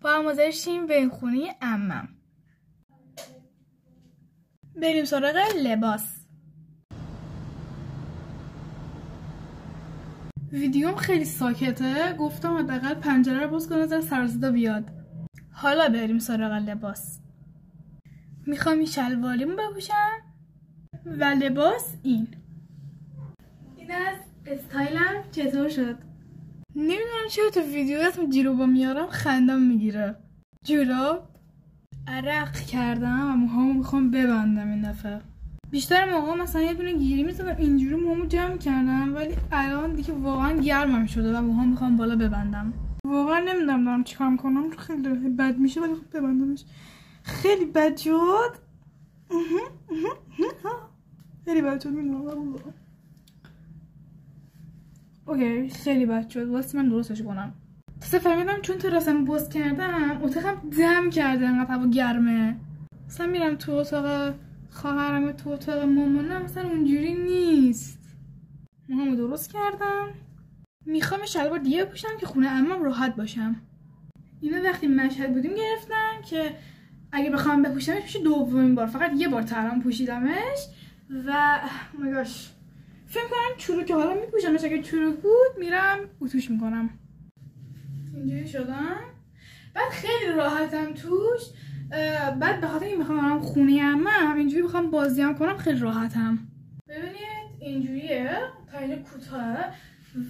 با هم داشتیم به خونه عمم. بریم سراغ لباس. ویدیوم خیلی ساکته، گفتم حداقل پنجره رو باز کنم تا سر صدا بیاد. حالا بریم سراغ لباس. میخوام این شلواریمو بپوشم و لباس این از استایلم چطور شد. نمیدونم چرا تو ویدیو اسم جیروبا میارم خندم میگیره. جوراب عرق کردم و موهامو میخوام ببندم این دفعه. بیشتر موقع مثلا یه دونه گیری میزدم اینجوری موهامو جمع کردم، ولی الان دیگه واقعا گرمم شده و موهام میخوام بالا ببندم. واقعا نمیدونم دارم چیکار کنم، خیلی بد میشه ولی خب ببندمش. خیلی بد شد. خیلی بد شد میدونم. اوکی خیلی بد شد، واسه من درستش کنم. تازه فهمیدم چون تراسم باز کردم اتاقم دم کرده، انقدر هوا گرمه. مثلا میرم تو اتاق خواهرم تو اتاق مامانم مثلا اونجوری نیست. موهامو درست کردم. میخوام شلوار دیگه بپوشم که خونه عمم راحت باشم. اینو وقتی مشهد بودیم گرفتم که اگه بخوام بپوشمش میشه دومین بار، فقط یه بار ترام پوشیدمش و مگاش فکر کنم چروک حالا میپوشمش. اگه چروک بود میرم اتوش میکنم. اینجوری شدم. بعد خیلی راحتم توش. بعد به خاطر این میخوام برم خونه عمم اینجوری بخوام بازیام کنم خیلی راحتم. ببینید اینجوریه تا اینجا کوتاه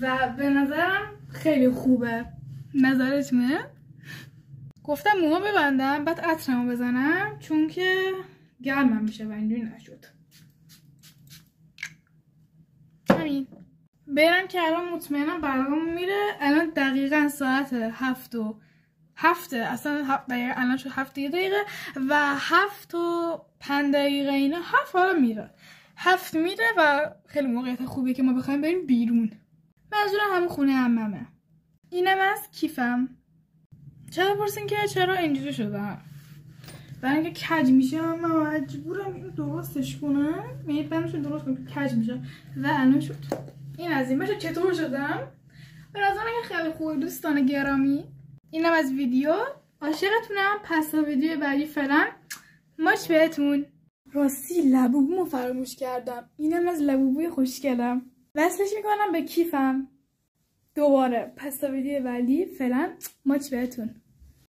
و به نظرم خیلی خوبه. نظرتونه؟ گفتم موها ببندم بعد عطرمو بزنم چون که گرمم میشه و اینجوری نشد. همین. برم که الان مطمئنم برقم میره. الان دقیقا ساعت 7 اصلا الان شد 7 دقیقه و 7:05 اینا 7 حالا میره. 7 میره و خیلی موقعیت خوبیه که ما بخوایم بریم بیرون. منظورم همون خونه عممه. اینم از کیفم. چرا پرسین که چرا اینجوری شدم؟ برای اینکه کج میشه من مجبورم اینو درستش کنم. یعنی بندش رو درست کنم کج میشه و الان شد. این از این باشه. چطور شدم؟ به نظرم که خیلی خوبه دوستان گرامی. اینم از ویدیو. عاشقتونم. پس تا ویدیو بعدی فعلا ماچ بهتون. راستی لبوبومو فراموش کردم. اینم از لبوبوی خوشگلم. وصلش میکنم به کیفم دوباره. پس تا ویدیو بعدی فعلا ماچ بهتون.